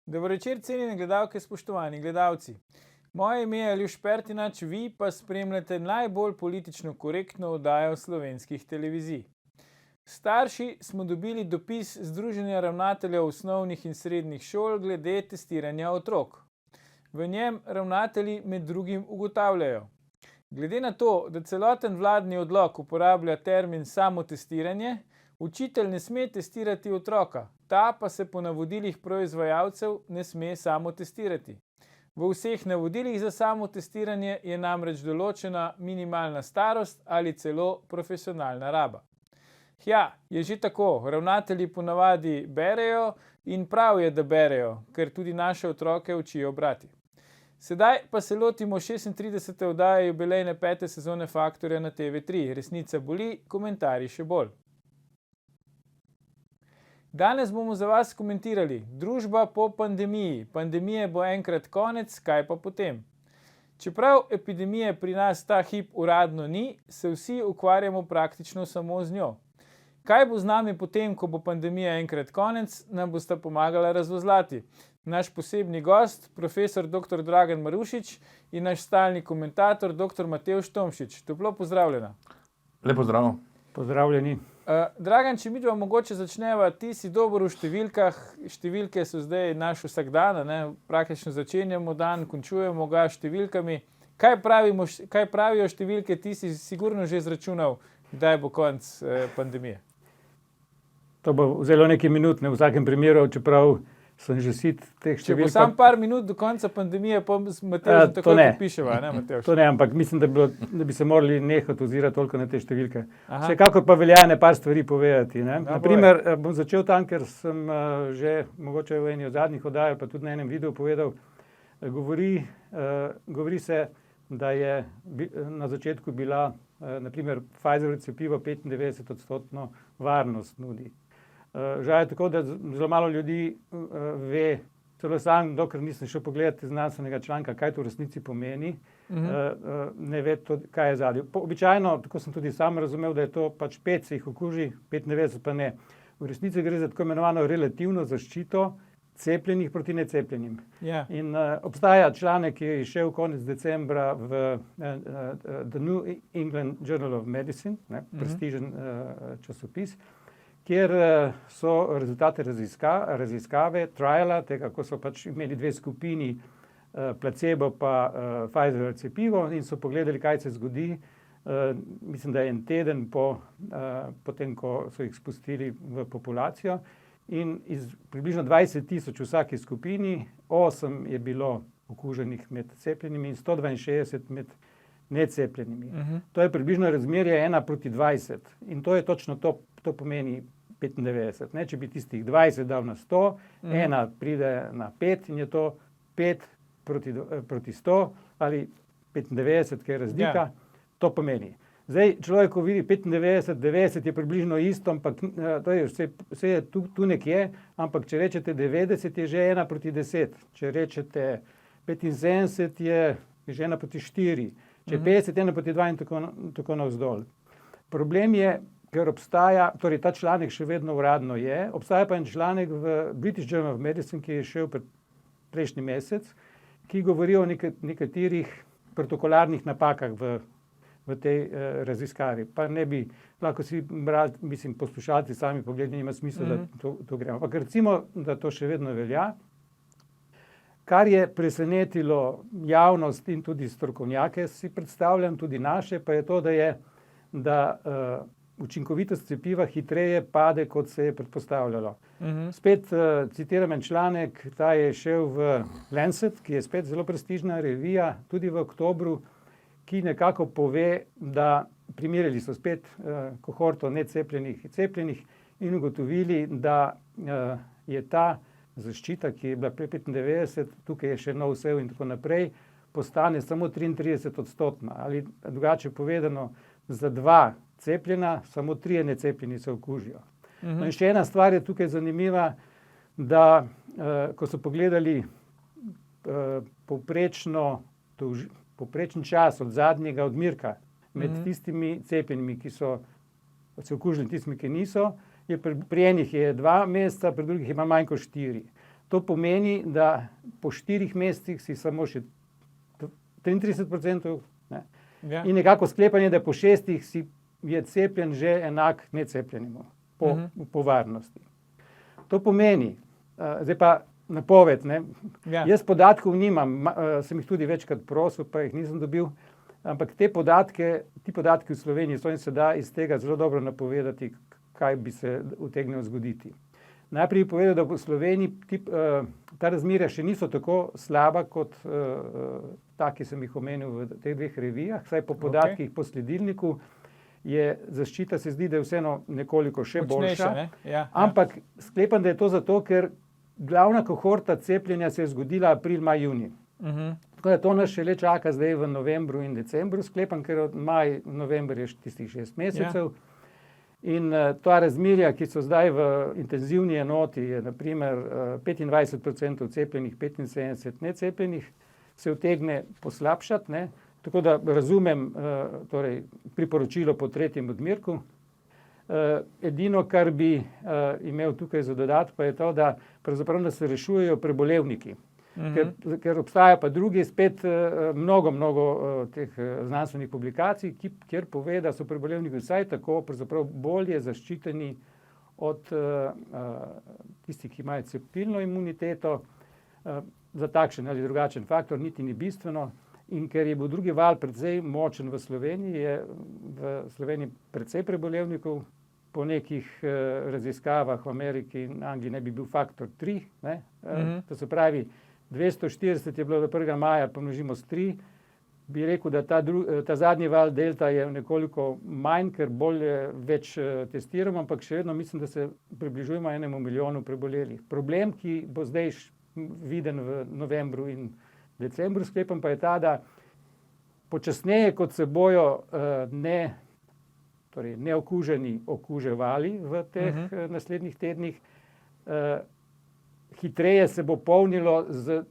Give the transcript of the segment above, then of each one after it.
Dobro večer, cenjene gledalke, spoštovani gledalci. Moje ime je Aljuš Pertinač, vi pa spremljate najbolj politično korektno oddajo slovenskih televizij. Starši smo dobili dopis Združenja ravnateljev osnovnih in srednjih šol glede testiranja otrok. V njem ravnatelji med drugim ugotavljajo: glede na to, da celoten vladni odlok uporablja termin samotestiranje, učitelj ne sme testirati otroka, ta pa se po navodilih proizvajalcev ne sme samotestirati. V vseh navodilih za samotestiranje je namreč določena minimalna starost ali celo profesionalna raba. Ja, je že tako, ravnatelji ponavadi berejo in prav je, da berejo, ker tudi naše otroke učijo brati. Sedaj pa se lotimo 36. oddaje jubilejne 5. sezone Faktorja na TV3. Resnica boli, komentarji še bolj. Danes bomo za vas komentirali: družba po pandemiji. Pandemije bo enkrat konec, kaj pa potem? Čeprav epidemije pri nas ta hip uradno ni, se vsi ukvarjamo praktično samo z njo. Kaj bo z nami potem, ko bo pandemija enkrat konec, nam bosta pomagala razvozlati naš posebni gost, profesor dr. Dragan Marušič, in naš stalni komentator, dr. Matevž Tomšič. Toplo pozdravljena. Lep pozdrav. Pozdravljeni. Dragan, če midva mogoče začneva, ti si dober v številkah, številke so zdaj naš vsakdan, praktično začenjamo dan, končujemo ga s številkami. Kaj pravijo številke, ti si sigurno že izračunal, kdaj bo konec pandemije? To bo vzelo nekaj minut, v vsakem primeru, čeprav sem že sit teh številk. Če bo sam par minut do konca pandemije, pa s Matevžem tako podpiševa, ne Matevž? To ne, ampak mislim, da bi se morali nehati ozirati toliko na te številke. Vsekakor pa velja ne par stvari povedati. Naprimer, bom začel tam, ker sem že mogoče v eni od zadnjih oddaj, pa tudi na enem videu povedal, govori se, da je na začetku bila, naprimer, Pfizer cepivo 95% varnost nudi. Žal je tako, da zelo malo ljudi ve, celo sam, dokler nisem šel pogledati znanstvenega članka, kaj to v resnici pomeni, ne ve to, kaj je zadnje. Običajno, tako sem tudi sam razumel, da je to pač 5 se jih okuži, 95 pa ne. V resnici gre za tako imenovano relativno zaščito cepljenih proti necepljenim. Ja. In obstaja članek, ki je izšel konec decembra v The New England Journal of Medicine, prestižen časopis, kjer so rezultate raziskave, triala, tega, ko so pač imeli 2 skupini, placebo pa Pfizer cepivo, in so pogledali, kaj se zgodi, mislim, da je en teden potem, ko so jih spustili v populacijo, in iz približno 20,000 v vsaki skupini, 8 je bilo okuženih med cepljenimi in 162 med necepljenimi. To je približno razmerje 1:20 in to je točno to pomeni 95. Če bi tistih 20 dal na 100, 1 pride na 5 in je to 5 proti 100 ali 95, ki je razlika, to pomeni. Zdaj, človek, ko vidi 95, 90 je približno isto, ampak to je vse je tu nekje, ampak če rečete 90, je že 1:10. Če rečete 75, je že 1:4. Če 50, 1:2 in tako navzdol. Problem je, ker obstaja, torej ta članek še vedno uradno je, obstaja pa en članek v British Journal of Medicine, ki je šel prejšnji mesec, ki govori o nekaterih protokolarnih napakah v tej raziskavi. Pa ne bi, lahko si mislim, poslušalci sami pogledali, nima smisla, da to gremo. Ampak recimo, da to še vedno velja. Kar je presenetilo javnost in tudi strokovnjake, si predstavljam, tudi naše, pa je to, da učinkovitost cepiva hitreje pade, kot se je predpostavljalo. Spet citiram en članek, ta je šel v Lancet, ki je spet zelo prestižna revija, tudi v oktobru, ki nekako pove, da primerjali so spet kohorto necepljenih in cepljenih in ugotovili, da je ta zaščita, ki je bila pri 95, tukaj je še nov sev in tako naprej, postane samo 33%. Ali drugače povedano, za 2 cepljena, samo 3 necepljeni se okužijo. No in še ena stvar je tukaj zanimiva, da ko so pogledali povprečen čas od zadnjega odmerka med tistimi cepljenimi, ki so se okužili, tistimi, ki niso, pri enih je 2 meseca, pri drugih ima manj kot 4. To pomeni, da po 4 mesecih si samo še 33%, ne? Ja. In nekako sklepanje, da po 6 je cepljen že enak necepljenemu po varnosti. To pomeni, zdaj pa napoved, ne? Ja. Jaz podatkov nimam, sem jih tudi večkrat prosil, pa jih nisem dobil, ampak ti podatki v Sloveniji so in se da iz tega zelo dobro napovedati, kaj bi se utegnilo zgoditi. Najprej bi povedal, da v Sloveniji ta razmerja še niso tako slaba kot ta, ki sem jih omenil v teh 2 revijah, saj po podatkih po sledilniku je zaščita, se zdi, da je vseeno nekoliko še boljša, ne? Ja. ampak sklepam, da je to zato, ker glavna kohorta cepljenja se je zgodila april, maj, junij. Tako da to nas šele čaka zdaj v novembru in decembru, sklepam, ker od maj, november je tistih 6 mesecev. Ja. In ta razmerja, ki so zdaj v intenzivni enoti, je naprimer 25% cepljenih, 75% necepljenih, se utegne poslabšati, ne? Tako da razumem torej, priporočilo po 3. odmerku. Edino, kar bi imel tukaj za dodati, pa je to, da pravzaprav se rešujejo prebolevniki. Ker obstaja pa drugi spet mnogo teh znanstvenih publikacij, kjer pove, da so prebolevniki vsaj tako pravzaprav bolje zaščiteni od tistih, ki imajo cepilno imuniteto. Za takšen ali drugačen faktor niti ni bistveno. In ker je bil drugi val precej močen v Sloveniji, je v Sloveniji precej prebolevnikov. Po nekih raziskavah v Ameriki in Angliji ne bi bil faktor 3. Ne? To se pravi, 240 je bilo do 1. maja, pomnožimo s 3, bi rekel, da ta zadnji val delta je nekoliko manj, ker več testiramo, ampak še vedno mislim, da se približujemo 1 milijonu prebolelih. Problem, ki bo zdaj viden v novembru in decembru, sklepam pa je ta, da počasneje, kot se bojo neokuženi okuževali v teh naslednjih tednih, hitreje se bo polnilo z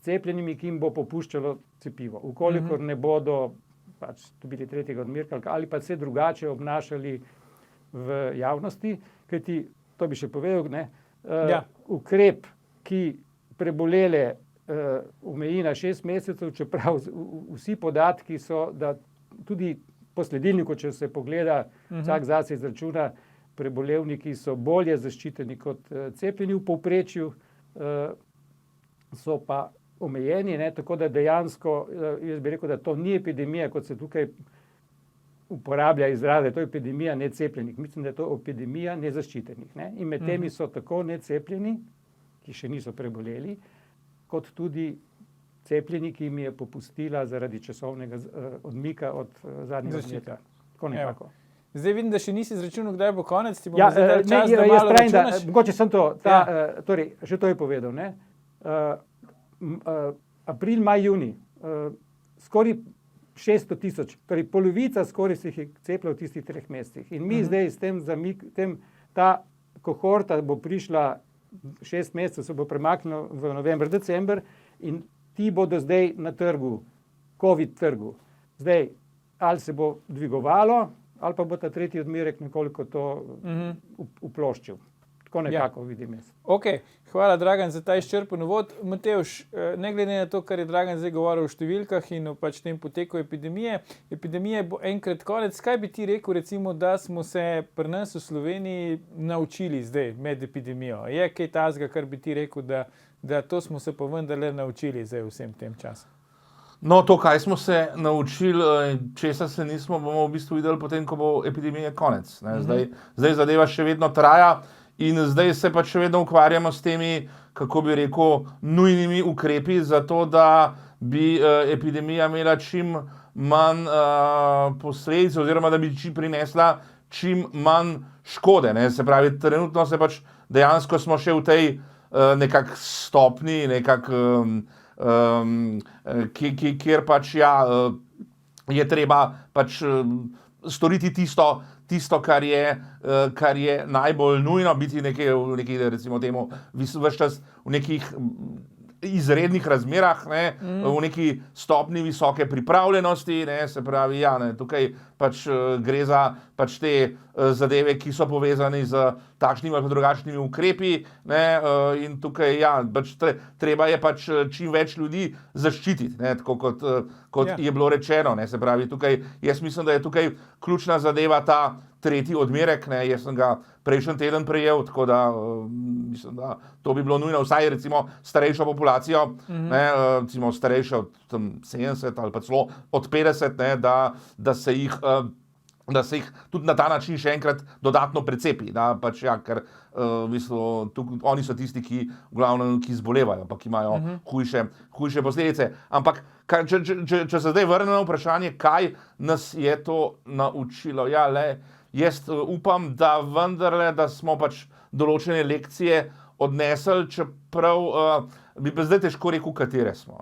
cepljenimi, ki jim bo popuščalo cepivo. Ukolikor ne bodo dobili 3. odmerka ali pa se drugače obnašali v javnosti, kajti, to bi še povedal, ne, ukrep, ki prebolele omeji na 6 mesecev, čeprav vsi podatki so, da tudi po sledilniku, če se pogleda, vsak zase izračuna, prebolevniki so bolje zaščiteni kot cepljeni v povprečju, so pa omejeni, ne, tako da dejansko, jaz bi rekel, da to ni epidemija, kot se tukaj uporablja izraze, to je epidemija necepljenih. Mislim, da je to epidemija nezaščitenih. Ne. In med temi so tako necepljeni, ki še niso preboleli, kot tudi cepljeni, ki jim je popustila zaradi časovnega odmika od zadnjega odmerka. Tako nekako. Zdaj vidim, da še nisi izračunal, kdaj bo konec, ti bomo Ja, zdaj dali čas, da malo računaš. Mogoče sem to, torej, že to je povedal, ne. April, maj, junij, skoraj 600 tisoč, torej polovica skoraj se jih je cepila v tistih 3 mesecih. In mi zdaj s tem ta kohorta bo prišla 6 mesecev, se bo premaknila v november, december in ti bodo zdaj na trgu, COVID trgu. Zdaj, ali se bo dvigovalo, ali pa bo ta 3. odmerek nekoliko to uploščil. Tako nekako vidim jaz. Ok, hvala Dragan za ta izčrpen uvod. Matevž, ne glede na to, kar je Dragan zdaj govoril o številkah in o tem poteku epidemije bo enkrat konec. Kaj bi ti rekel, recimo, da smo se pri nas v Sloveniji naučili zdaj med epidemijo? Je kaj tazga, kar bi ti rekel, da to smo se pa vendarle naučili zdaj vsem tem času? No, to, kaj smo se naučili, česa se nismo, bomo v bistvu videli potem, ko bo epidemije konec. Ne? Zdaj zadeva še vedno traja in zdaj se pa še vedno ukvarjamo s temi, kako bi rekel, nujnimi ukrepi za to, da bi epidemija imela čim manj posledic oziroma da bi prinesla čim manj škode. Ne? Se pravi, trenutno se pač dejansko smo še v tej nekak stopni, kjer pač je treba pač storiti tisto, kar je najbolj nujno, biti nekaj recimo temu, ves čas v nekih izrednih razmerah, ne, v neki stopni visoke pripravljenosti, ne, se pravi, tukaj gre za pač te zadeve, ki so povezane z takšnimi ali drugačnimi ukrepi, ne, in tukaj pač treba je pač čim več ljudi zaščititi, ne, tako kot je bilo rečeno, ne, se pravi tukaj, jaz mislim, da je tukaj ključna zadeva ta tretji odmerek, ne, jaz sem ga prejšnji teden prejel, tako da mislim, da to bi bilo nujno, vsaj recimo starejšo populacijo, ne, recimo starejšo od 70 ali pa celo od 50, ne, da se jih tudi na ta način še enkrat dodatno precepi, da pač ker v bistvu oni so tisti, ki v glavnem ki zbolevajo, pa ki imajo hujše posledice. Ampak če se zdaj vrnemo na vprašanje, kaj nas je to naučilo, jaz upam, da vendarle, da smo pač določene lekcije odnesli, čeprav bi pa zdaj težko rekel, katere smo.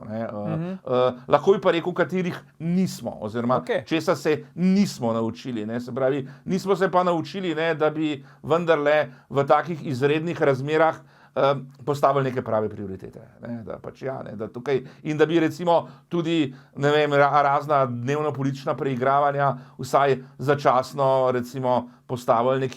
Lahko bi pa rekel, katerih nismo, oziroma česa se nismo naučili. Ne? Se pravi, nismo se pa naučili, ne, da bi vendarle v takih izrednih razmerah postavili neke prave prioritete. Ne? Da pač da tukaj, in da bi recimo tudi, ne vem, razna dnevno politična preigravanja vsaj začasno recimo postavili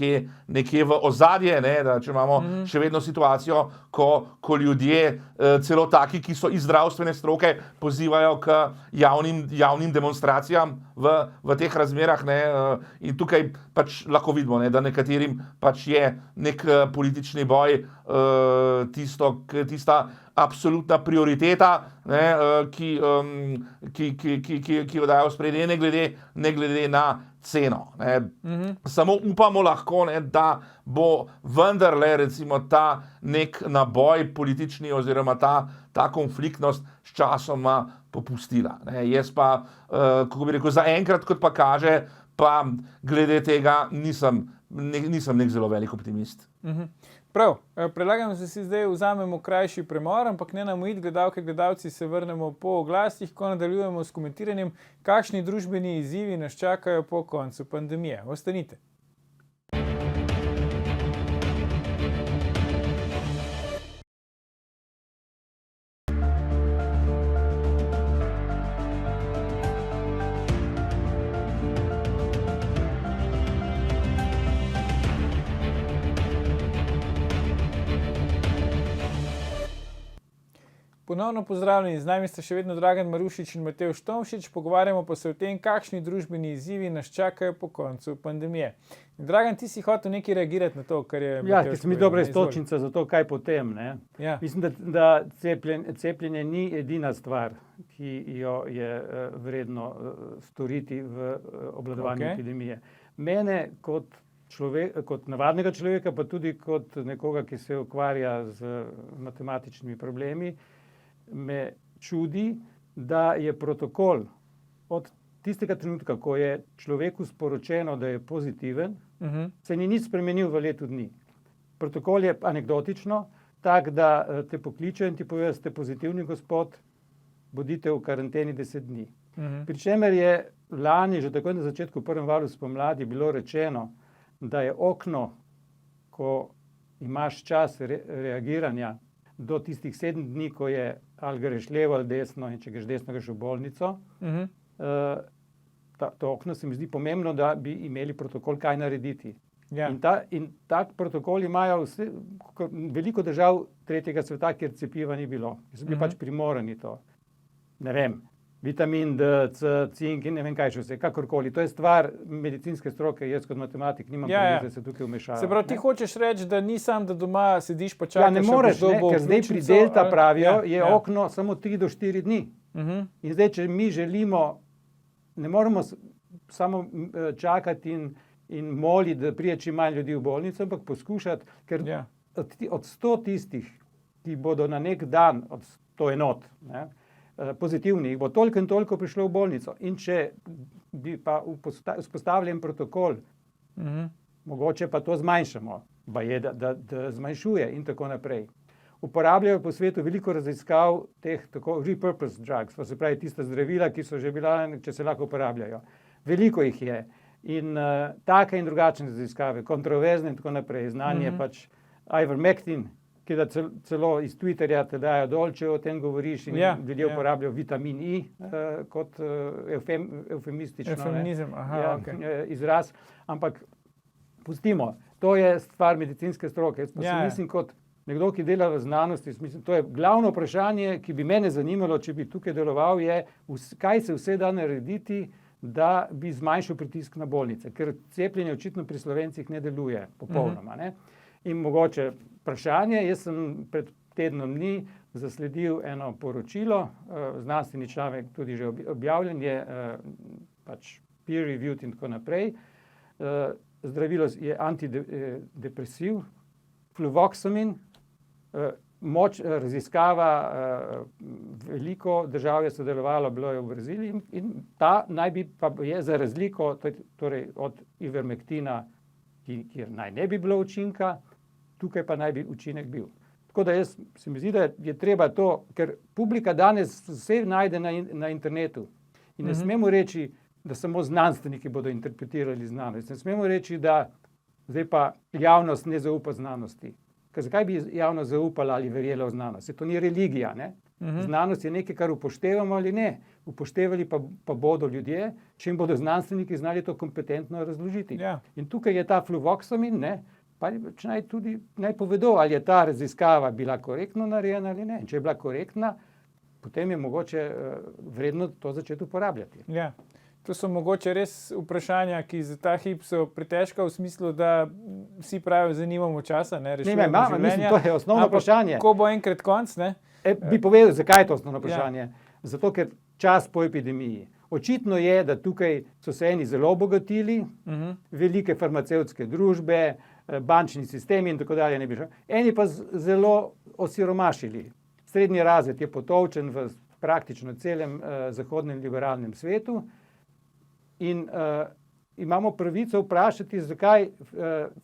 nekje v ozadje, ne? Da če imamo še vedno situacijo, ko ljudje, celo taki, ki so iz zdravstvene stroke, pozivajo k javnim demonstracijam v teh razmerah, ne? In tukaj pač lahko vidimo, ne, da nekaterim pač je nek politični boj tista absolutna prioriteta, ne, ki jo dajo spredje, ne glede na ceno. Ne. Samo upamo lahko, ne, da bo vendarle recimo ta nek naboj politični oziroma ta konfliktnost s časoma popustila. Ne. Jaz pa, kako bi rekel, zaenkrat, kot pa kaže, pa glede tega nisem nek zelo velik optimist. Prav, predlagam, da si zdaj vzamemo krajši premor, ampak ne nam uiti, gledalke, gledalci, se vrnemo po oglasih, ko nadaljujemo s komentiranjem, kakšni družbeni izzivi nas čakajo po koncu pandemije. Ostanite. Ponovno pozdravljeni, z nami sta še vedno Dragan Marušič in Matevž Tomšič, pogovarjamo pa se o tem, kakšni družbeni izzivi nas čakajo po koncu pandemije. Dragan, ti si hotel nekaj reagirati na to, kar je... Ker si mi dobra istočnica za to, kaj potem. Ne? Mislim, da cepljenje ni edina stvar, ki jo je vredno storiti v obvladovanju epidemije. Mene kot navadnega človeka, pa tudi kot nekoga, ki se ukvarja z matematičnimi problemi, me čudi, da je protokol od tistega trenutka, ko je človeku sporočeno, da je pozitiven, se ni nič spremenil v letu dni. Protokol je anekdotično, tak, da te pokliče in ti pove, da ste pozitivni gospod, bodite v karanteni 10 dni. Pri čemer je lani, že takoj na začetku prvem valu spomladi, bilo rečeno, da je okno, ko imaš čas reagiranja, do tistih 7 dni, ko je ali greš levo ali desno, in če greš desno, greš v bolnico. To okno se mi zdi pomembno, da bi imeli protokol, kaj narediti. In tak protokol imajo veliko držav tretjega sveta, kjer cepiva ni bilo. So bili pač primorani to. Ne vem, vitamin D, C, cink in ne vem kaj še vse, kakorkoli. To je stvar medicinske stroke, jaz kot matematik nimam pravice, da se tukaj vmešavam. Se pravi, ti hočeš reči, da ni sam, da doma sediš pa čakaš, ne moreš, ker zdaj pri Delta pravijo, je okno samo 3 do 4 dni. In zdaj, če mi želimo, ne moremo samo čakati in moliti, da prije čim manj ljudi v bolnico, ampak poskušati, ker od 100 tistih, ki bodo na nek dan, od 100 enot, pozitivnih, bo toliko in toliko prišlo v bolnico. In če bi pa vzpostavljen protokol, mogoče pa to zmanjšamo, da zmanjšuje in tako naprej. Uporabljajo po svetu veliko raziskav teh tako repurposed drugs, to se pravi tista zdravila, ki so že bila, če se lahko uporabljajo. Veliko jih je. In take in drugačne raziskave, kontroverzne in tako naprej. Znanje pač ivermectin, ki da celo iz Twitterja te dajo dol, če o tem govoriš in ljudje uporabljajo vitamin I kot eufemistično izraz, ampak pustimo, to je stvar medicinske stroke. Jaz pa si mislim kot nekdo, ki dela v znanosti, mislim, to je glavno vprašanje, ki bi mene zanimalo, če bi tukaj deloval, je, kaj se vse da narediti, da bi zmanjšal pritisk na bolnice, ker cepljenje očitno pri Slovencih ne deluje popolnoma. Ne? In mogoče vprašanje, jaz sem pred tednom dni zasledil eno poročilo, znanstveni članek tudi že objavljen, je pač peer reviewed in tako naprej. Zdravilo je antidepresiv, fluvoxamin, raziskava, veliko držav je sodelovalo, bilo je v Braziliji in ta naj bi pa je za razliko torej od ivermektina, kjer naj ne bi bilo učinka, tukaj pa naj bi učinek bil. Tako da se mi zdi, da je treba to, ker publika danes vse najde na internetu in ne smemo reči, da samo znanstveniki bodo interpretirali znanost. Ne smemo reči, da zdaj pa javnost ne zaupa znanosti. Ker zakaj bi javnost zaupala ali verjela v znanost? To ni religija, ne? Znanost je nekaj, kar upoštevamo ali ne. Upoštevali pa bodo ljudje, če jim bodo znanstveniki znali to kompetentno razložiti. In tukaj je ta fluvoxamin, ne? Pa naj povedo, ali je ta raziskava bila korektno narejena ali ne. Če je bila korektna, potem je mogoče vredno to začeti uporabljati. Ja. To so mogoče res vprašanja, ki za ta hip so pretežka v smislu, da vsi pravijo, zanimamo časa, ne, rešujemo življenja. Mislim, to je osnovno vprašanje. Ko bo enkrat konc, ne? Bi povedal, zakaj je to osnovno vprašanje. Zato, ker čas po epidemiji. Očitno je, da tukaj so se eni zelo obogatili, velike farmacevtske družbe, bančni sistemi in tako dalje. Eni pa zelo osiromašili. Srednji razred je potolčen v praktično celem zahodnem liberalnem svetu. In imamo pravico vprašati, zakaj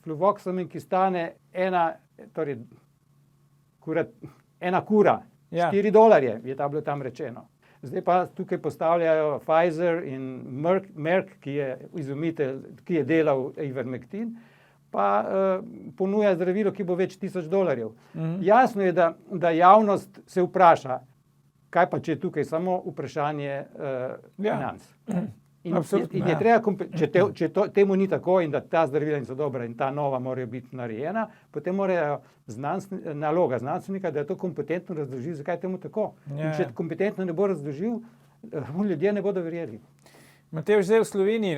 fluvoxamin, ki stane ena kura, $4, je bilo tam rečeno. Zdaj pa tukaj postavljajo Pfizer in Merck, ki je izumitelj, ki je delal ivermektin, pa ponuja zdravilo, ki bo več $1000. Jasno je, da javnost se vpraša, kaj pa če je tukaj samo vprašanje financ. In je treba, če temu ni tako in da ta zdravila niso dobra in ta nova morajo biti narejena, potem morajo naloga znanstvenika, da je to kompetentno razloži, zakaj je temu tako. In če kompetentno ne bo razložil, ljudje ne bodo verjeli. Matevž, zdaj v Sloveniji,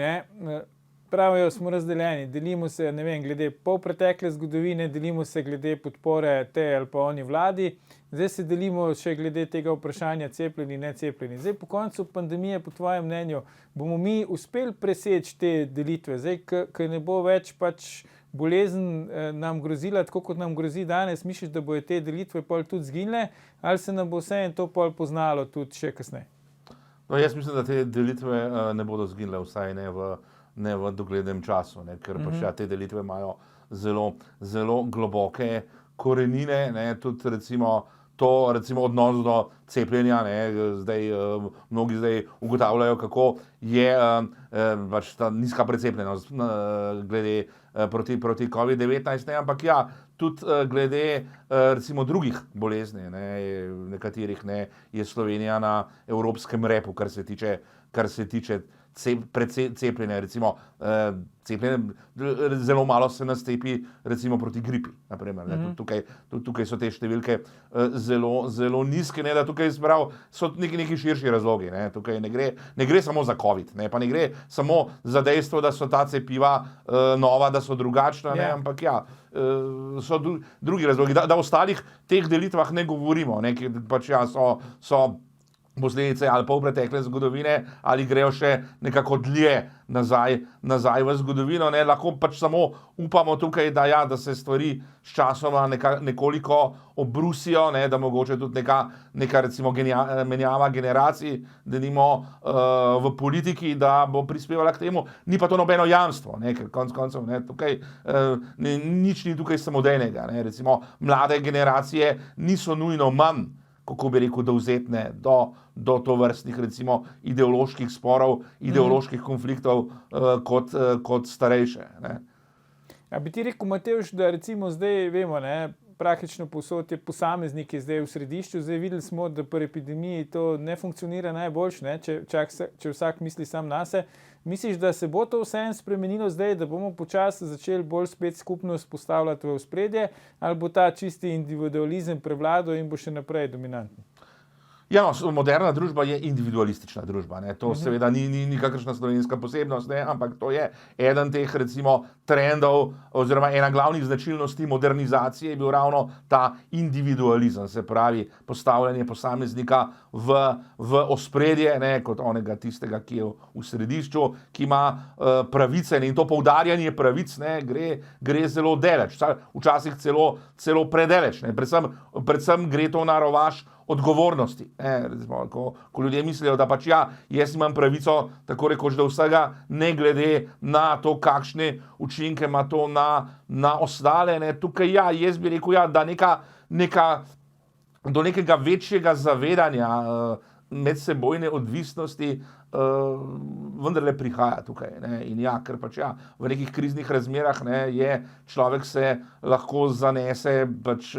pravijo, smo razdeljeni, delimo se, ne vem, glede polpretekle zgodovine, delimo se glede podpore tej ali pa oni vladi, zdaj se delimo še glede tega vprašanja cepljeni, necepljeni. Zdaj po koncu pandemije, po tvojem mnenju, bomo mi uspeli preseči te delitve, zdaj, ker ne bo več pač bolezen nam grozila, tako kot nam grozi danes, misliš, da bojo te delitve pol tudi zginile, ali se nam bo vse in to pol poznalo tudi še kasneje? No, jaz mislim, da te delitve ne bodo zginile, vsaj ne v doglednem času, ker pač te delitve imajo zelo, zelo globoke korenine, tudi recimo odnos do cepljenja, mnogi zdaj ugotavljajo, kako je pač ta nizka precepljenost glede proti COVID-19, ampak tudi glede recimo drugih bolezni, nekaterih je Slovenija na evropskem repu, kar se tiče cepljenja, recimo cepljenje, zelo malo se nas cepi recimo proti gripi, naprimer, tukaj so te številke zelo, zelo nizke, da tukaj so neki širši razlogi, tukaj ne gre samo za COVID, pa ne gre samo za dejstvo, da so ta cepiva nova, da so drugačna, ampak so drugi razlogi, da o ostalih teh delitvah ne govorimo, ki pač so posledice ali pa v pretekle zgodovine, ali grejo še nekako dlje nazaj v zgodovino. Lahko pač samo upamo tukaj, da se stvari s časoma nekoliko obrusijo, da mogoče tudi neka recimo menjava generacij, denimo v politiki, da bo prispevala k temu. Ni pa to nobeno jamstvo, ker konec koncev tukaj nič ni tukaj samodejnega. Recimo mlade generacije niso nujno manj, kako bi rekel, dovzetne do tovrstnih recimo ideoloških sporov, ideoloških konfliktov kot starejše. A bi ti rekel, Matevž, da recimo zdaj vemo, praktično povsod je posameznik je zdaj v središču. Zdaj videli smo, da pri epidemiji to ne funkcionira najboljše, ne? Če vsak misli sam nase. Misliš, da se bo to vseeno spremenilo zdaj, da bomo počasi začeli bolj spet skupnost postavljati v ospredje, ali bo ta čisti individualizem prevladal in bo še naprej dominantni? Ja, no, moderna družba je individualistična družba. Ne. To seveda ni nikakršna slovenska posebnost, ne, ampak to je eden teh recimo trendov oziroma ena glavnih značilnosti modernizacije je bil ravno ta individualizem, se pravi postavljanje posameznika v ospredje, ne, kot onega tistega, ki je v središču, ki ima pravice, ne, in to poudarjanje pravic, ne, gre zelo daleč, včasih celo predaleč, ne. Predvsem gre to na rovaš odgovornosti. Recimo, ko ljudje mislijo, da pač jaz imam pravico tako rekoč do vsega, ne glede na to, kakšne učinke ima to na ostale. Ne. Tukaj jaz bi rekel, da do nekega večjega zavedanja medsebojne odvisnosti vendarle prihaja tukaj. Ne. In ker pač v nekih kriznih razmerah, ne, je človek se lahko zanese, pač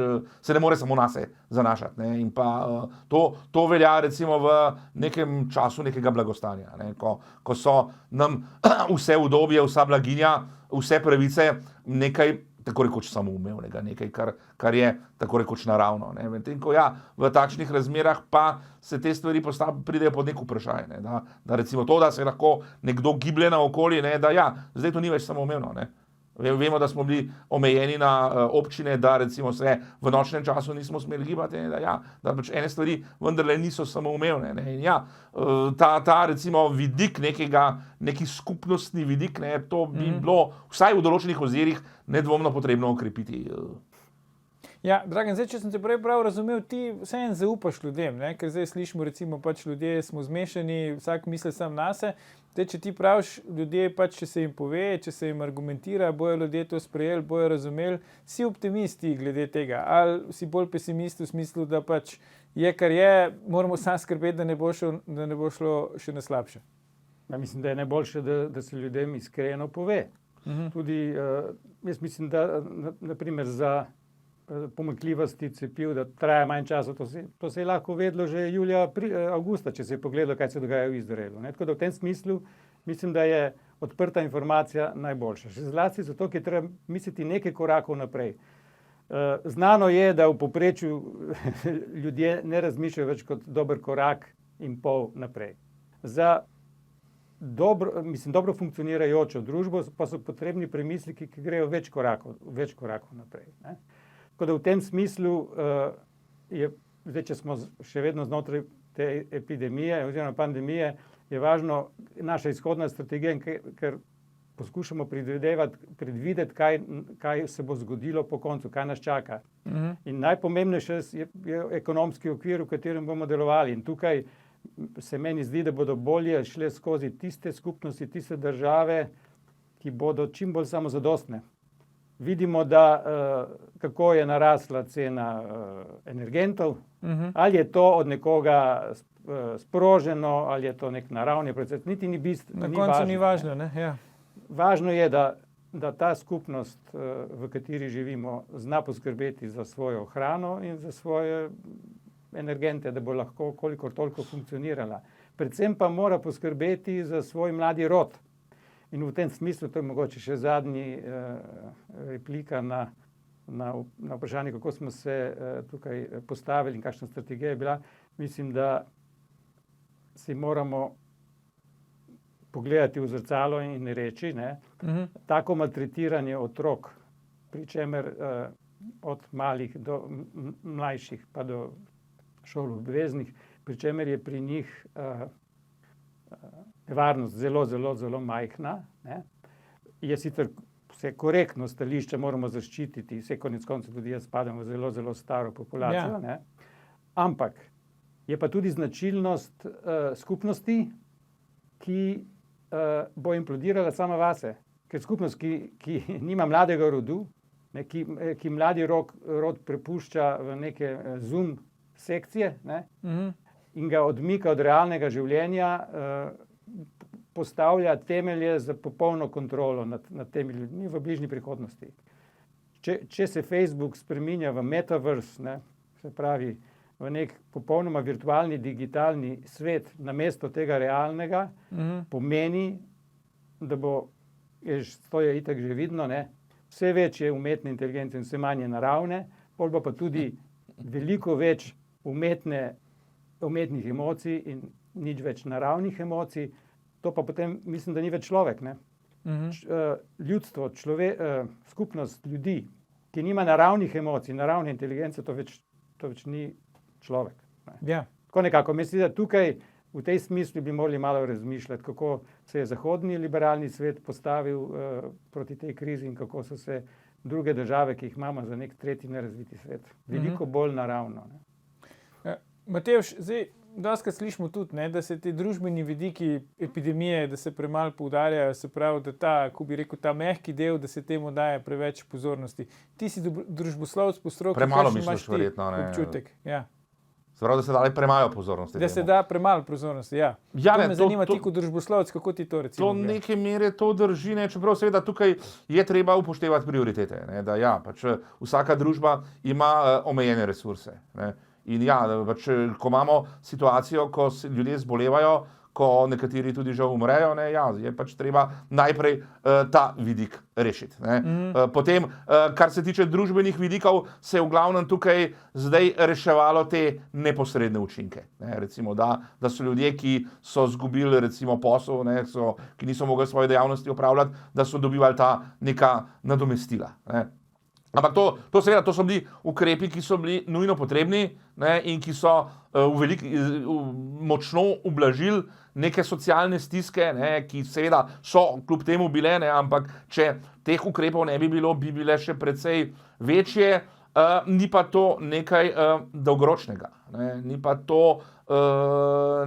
se ne more samo nase zanašati. Ne. In pa to velja recimo v nekem času nekega blagostanja, ne. Ko so nam vse udobje, vsa blaginja, vse pravice nekaj tako rekoč samoumevnega, nekaj, kar je tako rekoč naravno. Ne. Medtem ko v takšnih razmerah pa se te stvari pridejo pod nek vprašaj. Ne. Da recimo to, da se lahko nekdo giblje naokoli, ne, da zdaj to ni več samoumevno. Ne. Vemo, da smo bili omejeni na občine, da recimo se v nočnem času nismo smeli gibati, ne, da pač ene stvari vendarle niso samoumevne. Ne. In ta recimo vidik neki skupnostni vidik, ne, to bi bilo vsaj v določenih ozirih nedvomno potrebno okrepiti. Ja, Dragan, zdaj, če sem te prej prav razumel, ti vseeno zaupaš ljudem, ne? Ker zdaj slišimo, recimo, pač ljudje smo zmešani, vsak misli sam nase. Zdaj, če ti praviš, ljudje pač, če se jim pove, če se jim argumentira, bojo ljudje to sprejeli, bojo razumeli, si optimisti glede tega, ali si bolj pesimist v smislu, da pač je, kar je, moramo sam skrbeti, da ne bo šlo še na slabše. Ja, mislim, da je najboljše, da se ljudem iskreno pove. Tudi, jaz mislim, da naprimer za pomanjkljivosti cepiv, da traja manj časa. To se je lahko vedelo že avgusta, če se je pogledalo, kaj se dogaja v Izraelu. Ne? Tako da v tem smislu mislim, da je odprta informacija najboljša. Še zlasti zato, ker treba misliti nekaj korakov naprej. Znano je, da v povprečju ljudje ne razmišljajo več kot dober korak in pol naprej. Za dobro funkcionirajočo družbo pa so potrebni premisliki, ki grejo več korakov naprej. Ne? Tako da v tem smislu zdaj, če smo še vedno znotraj te epidemije oziroma pandemije, je važno naša izhodna strategija, ker poskušamo predvideti, kaj se bo zgodilo po koncu, kaj nas čaka. In najpomembnejše je ekonomski okvir, v katerem bomo delovali. In tukaj se meni zdi, da bodo bolje šle skozi tiste skupnosti, tiste države, ki bodo čim bolj samozadostne. Vidimo, kako je narasla cena energentov, ali je to od nekoga sproženo, ali je to nek naravni proces, niti ni bistveno. Na koncu ni važno, ne? Ja. Važno je, da ta skupnost, v kateri živimo, zna poskrbeti za svojo hrano in za svoje energente, da bo lahko kolikor toliko funkcionirala. Predvsem pa mora poskrbeti za svoj mladi rod. In v tem smislu, to je mogoče še zadnji replika na vprašanje, kako smo se tukaj postavili in kakšna strategija je bila. Mislim, da si moramo pogledati v zrcalo in reči, ne, tako maltretiranje otrok, pri čemer od malih do mlajših pa do šol obveznih, pri čemer je pri njih nevarnost zelo, zelo, zelo majhna. Ne. Je sicer vse korektno stališče, moramo zaščititi, vse konec koncev tudi jaz spadam v zelo, zelo staro populacijo. Ne. Ampak je pa tudi značilnost skupnosti, ki bo implodirala sama vase. Ker skupnost, ki nima mladega rodu, ne, ki mladi rod prepušča v neke Zoom sekcije, ne, in ga odmika od realnega življenja, postavlja temelje za popolno kontrolo nad temi ljudmi v bližnji prihodnosti. če se Facebook spreminja v metaverse, ne, se pravi v nek popolnoma virtualni, digitalni svet namesto tega realnega, pomeni, da bo, to je itak že vidno, ne, vse več je umetne inteligence in vse manje naravne, pol pa tudi veliko več umetnih emocij in nič več naravnih emocij, to pa potem mislim, da ni več človek, ne. Ljudstvo, skupnost ljudi, ki nima naravnih emocij, naravne inteligence, to več ni človek. Ne. Ja. Tako nekako, mislim, da tukaj v tej smislu bi morali malo razmišljati, kako se je zahodni liberalni svet postavil proti tej krizi in kako so se druge države, ki jih imamo za nek tretji nerazviti svet, veliko bolj naravno. Ne. Matevž, zdaj dostikrat slišimo tudi, ne, da se ti družbeni vidiki epidemije, da se premalo poudarjajo, se pravi, da ta mehki del, da se temu daje preveč pozornosti. Ti si družboslovec po stroki, Premalo kakšen misliš imaš ti verjetno, ne. občutek? Ja. Se pravi, da se dali premalo pozornosti. Da se da premalo pozornosti, ja. Ja, To ne, me zanima ti kot družboslovec, kako ti to recimo To gre? neke mere to drži, ne, čeprav seveda tukaj je treba upoštevati prioritete, ne, da ja, pač vsaka družba ima omejene resurse, ne. In ja, pač, ko imamo situacijo, ko ljudje zbolevajo, ko nekateri tudi že umrejo, ne, ja, je pač treba najprej ta vidik rešiti. Ne. Potem, kar se tiče družbenih vidikov, se je v glavnem tukaj zdaj reševalo te neposredne učinke. Ne. Recimo, da so ljudje, ki so izgubili recimo posel, ne, ki niso mogli svoje dejavnosti opravljati, da so dobivali ta neka nadomestila. Ne. Ampak to seveda, to so bili ukrepi, ki so bili nujno potrebni, ne, in ki so močno ublažili neke socialne stiske, ne, ki seveda so kljub temu bile, ne, ampak če teh ukrepov ne bi bilo, bi bile še precej večje, ni pa to nekaj dolgoročnega, ne, ni pa to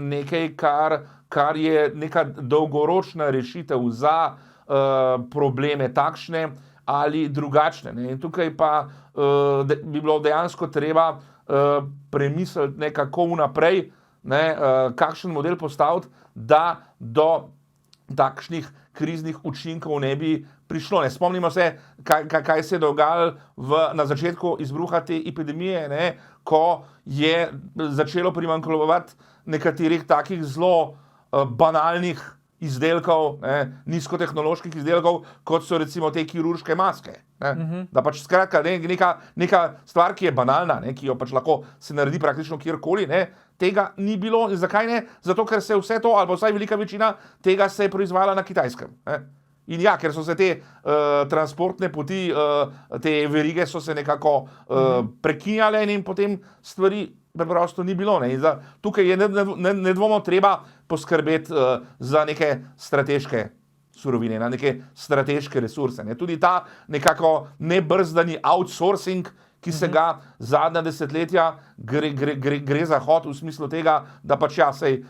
nekaj, kar je neka dolgoročna rešitev za probleme takšne ali drugačne. Ne. In tukaj pa bi bilo dejansko treba premisliti nekako vnaprej, ne, kakšen model postaviti, da do takšnih kriznih učinkov ne bi prišlo. Ne. Spomnimo se, kaj se je dogajalo na začetku izbruha te epidemije, ne, ko je začelo primanjkovati nekaterih takih zelo banalnih izdelkov, ne, nizkotehnoloških izdelkov, kot so recimo te kirurške maske. Ne. Da pač skratka neka stvar, ki je banalna, ne, ki jo pač lahko se naredi praktično kjerkoli, ne, tega ni bilo. In zakaj ne? Zato, ker se vse to, ali pa vsaj velika večina tega se je proizvajala na Kitajskem. Ne. In ja, ker so se te transportne poti, te verige so se nekako prekinjale in potem stvari preprosto ni bilo. Ne. In tukaj je nedvomno treba poskrbeti za neke strateške surovine, na neke strateške resurse. Ne. Tudi ta nekako nebrzdani outsourcing, ki se ga zadnja desetletja gre Zahod v smislu tega, da pač ja, sej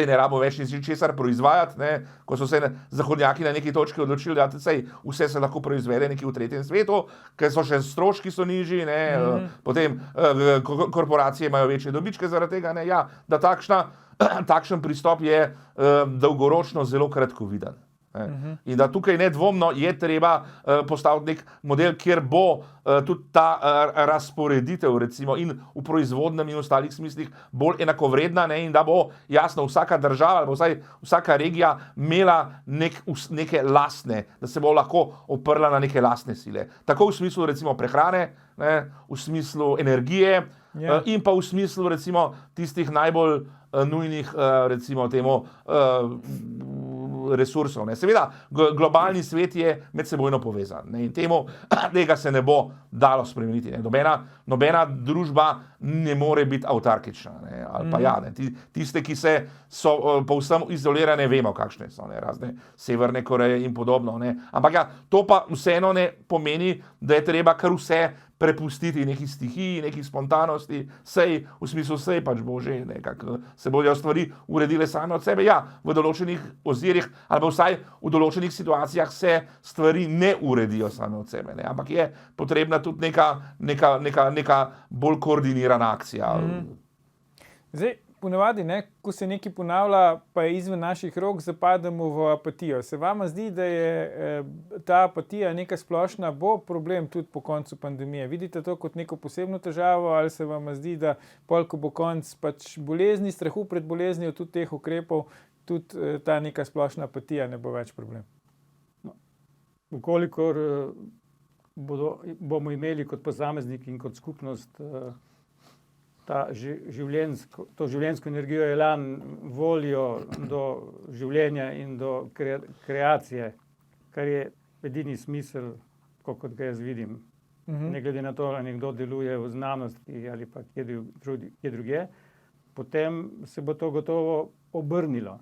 ne rabo več ničesar proizvajati, ne, ko so se zahodnjaki na neki točki odločili, da sej vse se lahko proizvede nekje v tretjem svetu, ker so še stroški so nižji, ne, potem korporacije imajo večje dobičke zaradi tega, ne, ja, da takšen pristop je dolgoročno zelo kratkoviden. In da tukaj nedvomno je treba postaviti nek model, kjer bo tudi ta razporeditev recimo in v proizvodnem in ostalih smislih bolj enakovredna, ne, in da bo jasno vsaka država ali vsaj vsaka regija imela neke lastne, da se bo lahko oprla na neke lastne sile. Tako v smislu recimo prehrane, ne, v smislu energije, in pa v smislu recimo tistih najbolj nujnih recimo temu resursov. Ne. Seveda, globalni svet je medsebojno povezan, ne, in tega se ne bo dalo spremeniti. Ne. Nobena družba ne more biti avtarkična. Ne, ali pa ja, ne. Tiste, ki so povsem izolirane, vemo, kakšne so, ne, razne Severne Koreje in podobno. Ne. Ampak ja, to pa vseeno ne pomeni, da je treba kar vse prepustiti neki stihiji, neki spontanosti, v smislu sej pač bo že nekako, se bodo stvari uredile same od sebe. Ja, v določenih ozirih ali pa vsaj v določenih situacijah se stvari ne uredijo same od sebe, ne, ampak je potrebna tudi neka bolj koordinirana akcija. Zdaj, ponavadi, ko se nekaj ponavlja, pa je izven naših rok, zapademo v apatijo. Se vama zdi, da je ta apatija neka splošna, bo problem tudi po koncu pandemije? Vidite to kot neko posebno težavo ali se vama zdi, da ko bo konc pač bolezni, strahu pred boleznijo, tudi teh ukrepov, tudi ta neka splošna apatija ne bo več problem? Vkolikor bomo imeli kot posamezniki in kot skupnost to življenjsko energijo, elan, voljo do življenja in do kreacije, kar je edini smisel, kot ga jaz vidim. Ne glede na to, ali nekdo deluje v znanosti ali pa kje druge, potem se bo to gotovo obrnilo.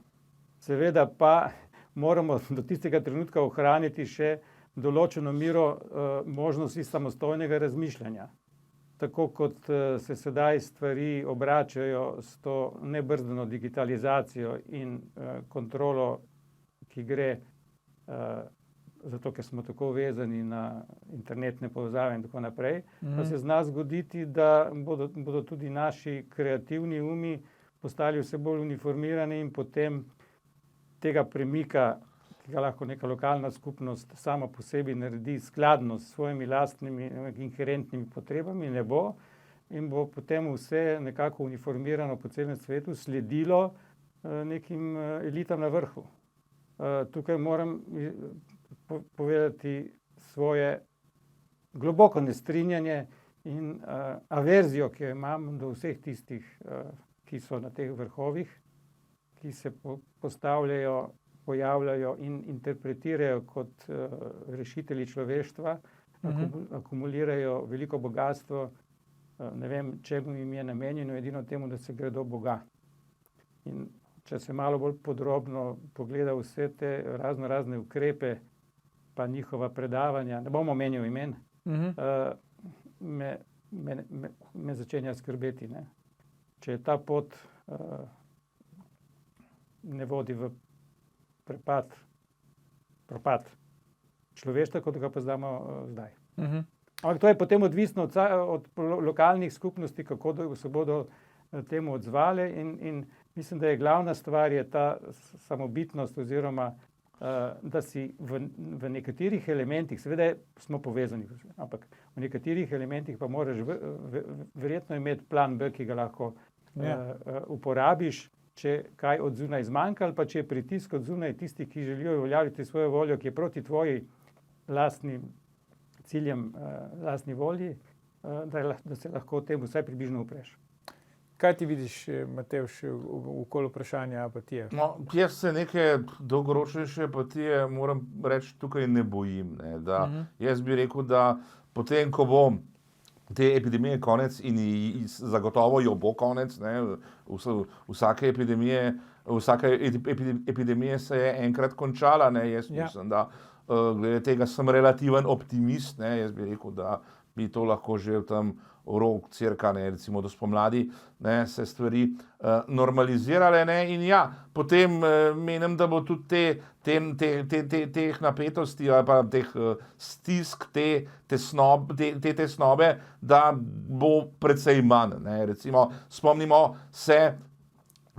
Seveda pa moramo do tistega trenutka ohraniti še določeno mero možnosti samostojnega razmišljanja. Tako kot se sedaj stvari obračajo s to nebrzdano digitalizacijo in kontrolo, ki gre zato, ker smo tako vezani na internetne povezave in tako naprej, pa se zna zgoditi, da bodo tudi naši kreativni umi postali vse bolj uniformirani in potem tega premika, ki ga lahko neka lokalna skupnost sama po sebi naredi skladno s svojimi lastnimi inherentnimi potrebami, ne bo in bo potem vse nekako uniformirano po celem svetu sledilo nekim elitam na vrhu. Tukaj moram povedati svoje globoko nestrinjanje in averzijo, ki jo imam do vseh tistih, ki so na teh vrhovih, ki se pojavljajo in interpretirajo kot rešitelji človeštva, akumulirajo veliko bogatstvo, ne vem, čemu jim je namenjeno, edino temu, da se gredo Boga. In če se malo bolj podrobno pogleda vse te razne ukrepe, pa njihova predavanja, ne bom omenil imen, me začenja skrbeti. Ne? Če je ta pot ne vodi v propad človeštva, kot ga poznamo zdaj. Ampak to je potem odvisno od lokalnih skupnosti, kako se bodo temu odzvale in mislim, da je glavna stvar je ta samobitnost oziroma da si v nekaterih elementih, seveda smo povezani, ampak v nekaterih elementih pa moraš verjetno imeti plan B, ki ga lahko uporabiš, če kaj od zunaj zmanjka ali pa če je pritisk od zunaj tistih, ki želijo uveljaviti svojo voljo, ki je proti tvoji lastnim ciljem, lastni volji, da se lahko temu vsaj približno upreš. Kaj ti vidiš, Matevž, okoli vprašanja apatije? No, jaz se neke dolgoročnejše apatije, moram reči, tukaj ne bojim. Ne, da jaz bi rekel, da potem, ko bo te epidemije konec in zagotovo jo bo konec, ne, vsake epidemije se je enkrat končala, ne, jaz mislim, da glede tega sem relativen optimist, ne, jaz bi rekel, da bi to lahko že tam rok cirka, ne, recimo do spomladi, ne, se stvari normalizirale, ne, in ja, potem menim, da bo tudi teh napetosti ali pa teh stisk, te tesnobe, da bo precej manj, ne, recimo spomnimo se,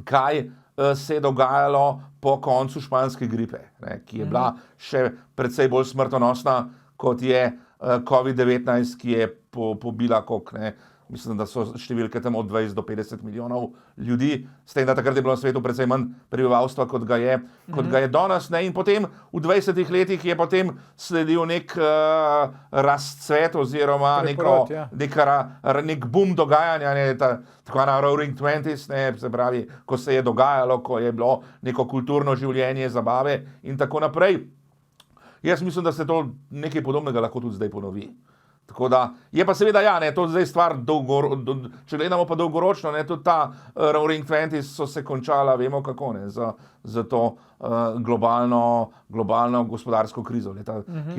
kaj se je dogajalo po koncu španske gripe, ne, ki je bila še precej bolj smrtonosna, kot je COVID-19, ki je pobila mislim, da so številke tam od 20 do 50 milijonov ljudi, s tem, da takrat je bilo na svetu precej manj prebivalstva, kot ga je danes, ne, in potem v 20 letih je potem sledil nek razcvet oziroma nek boom dogajanja, ne, tako na Roaring Twenties, ne, se pravi, ko se je dogajalo, ko je bilo neko kulturno življenje, zabave in tako naprej. Jaz mislim, da se to nekaj podobnega lahko tudi zdaj ponovi. Tako da, je pa seveda, ja, ne, to zdaj stvar če gledamo pa dolgoročno, ne, tudi ta Roaring Twenties so se končala, vemo kako, ne, za to globalno gospodarsko krizo, ki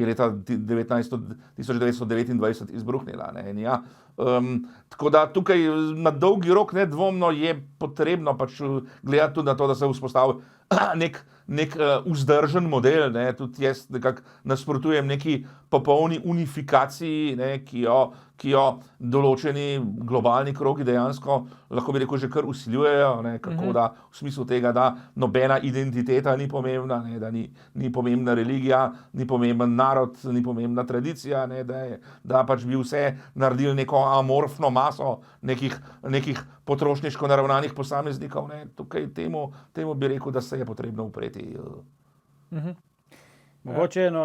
je leta 1929 izbruhnila. Ne, in ja, tako da tukaj na dolgi rok nedvomno je potrebno pač gledati tudi na to, da se vzpostavi nek vzdržen model, ne, tudi jaz nekako nasprotujem neki popolni unifikaciji, ne, ki jo določeni globalni krogi dejansko, lahko bi rekel, že kar vsiljujejo, ne, kako da v smislu tega, da nobena identiteta ni pomembna, ne, da ni pomembna religija, ni pomemben narod, ni pomembna tradicija, ne, da pač bi vse naredili neko amorfno maso nekih potrošniško naravnanih posameznikov. Ne, tukaj temu bi rekel, da se je potrebno upreti. Mogoče en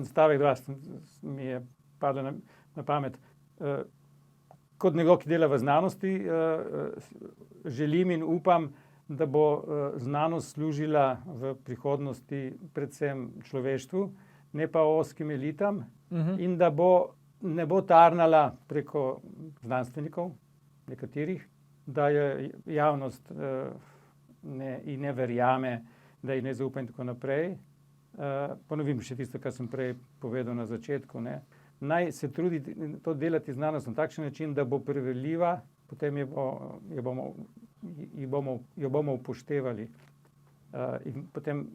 stavek, dva mi je padlo na pamet. Kot nekdo, ki dela v znanosti, želim in upam, da bo znanost služila v prihodnosti predvsem človeštvu, ne pa ozkim elitam, in da ne bo tarnala preko znanstvenikov, nekaterih, da je javnost ne verjame, da ji ne zaupa in tako naprej. Ponovim še tisto, kar sem prej povedal na začetku. Ne. Naj se trudi to delati znanost na takšen način, da bo preverljiva, potem jo bomo upoštevali. In potem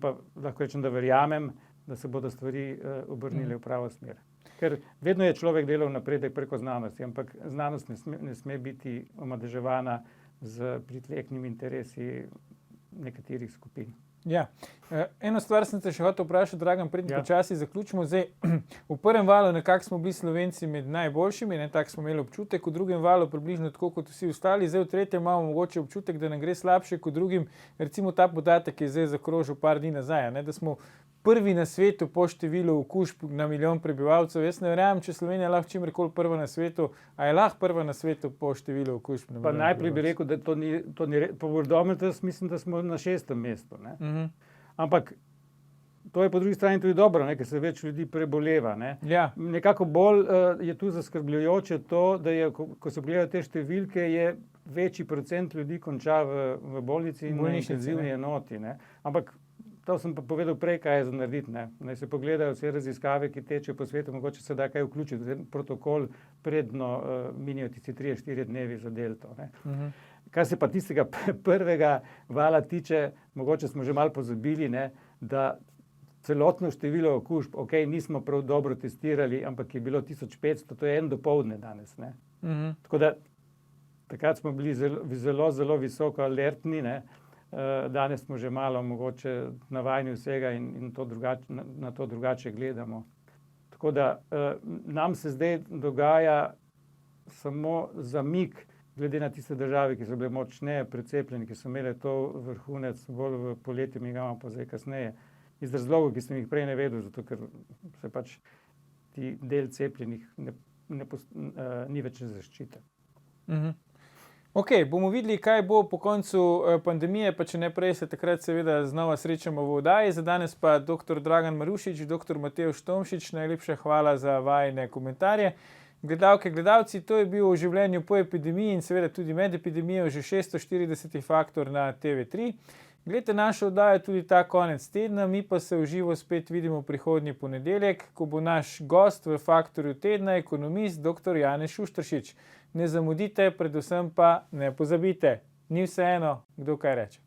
pa lahko rečem, da verjamem, da se bodo stvari obrnile v pravo smer. Ker vedno je človek delal napredek preko znanosti, ampak znanost ne sme biti omadeževana z pritlehnimi interesi nekaterih skupin. Ja. Eno stvar sem te še hotel vprašati, Dragan, preden počasi zaključimo. Zdaj, v prvem valu nekako smo bili Slovenci med najboljšimi, tako smo imeli občutek, v drugem valu približno tako kot vsi ostali, zdaj v tretjem imamo mogoče občutek, da nam gre slabše kot drugim. Recimo ta podatek je zdaj zakrožil par dni nazaj, da smo prvi na svetu po številu okužb na milijon prebivalcev. Jaz ne verjamem, če Slovenija lahko čimrekoli prva na svetu, a je lahko prva na svetu po številu okužb na milijon prebivalcev. Najprej bi rekel, da to ni po Worldometru, mislim, da smo na 6. mestu. Ne? Ampak to je po drugi strani tudi dobro, ne? Ker se več ljudi preboleva. Ne? Ja. Nekako bolj je tu zaskrbljujoče to, da je, ko se pogledajo te številke, je večji procent ljudi konča v bolnici in na intenzivni enoti. Ne? Ampak to sem pa povedal prej, kaj je za narediti. Ne? Naj se pogledajo vse raziskave, ki tečejo po svetu, mogoče se da kaj vključiti v protokol, predno minijo tisti 3-4 dnevi za delto. Ne? Kar se pa tistega prvega vala tiče, mogoče smo že malo pozabili, ne, da celotno število okužb, nismo prav dobro testirali, ampak je bilo 1500, to je en dopoldne danes. Ne. Tako da takrat smo bili zelo, zelo visoko alertni, ne. Danes smo že malo mogoče navajeni vsega in na to drugače gledamo. Tako da nam se zdaj dogaja samo zamik, glede na tiste države, ki so bile močneje precepljene, ki so imele to vrhunec bolj v poletju, mi ga imamo pa zdaj kasneje. Iz razlogov, ki sem jih prej navedel, zato ker se pač ti del cepljenih ni več zaščite. Ok, bomo videli, kaj bo po koncu pandemije, pa če ne prej se takrat seveda znova srečamo v oddaji. Za danes pa dr. Dragan Marušič, dr. Matevž Tomšič, najlepša hvala za vajine komentarje. Gledalke, gledalci, to je bil v življenju po epidemiji in seveda tudi med epidemijo že 640. Faktor na TV3. Gledajte našo oddajo tudi ta konec tedna, mi pa se v živo spet vidimo prihodnji ponedeljek, ko bo naš gost v Faktorju tedna ekonomist dr. Janez Šušteršič. Ne zamudite, predvsem pa ne pozabite, ni vseeno, kdo kaj reče.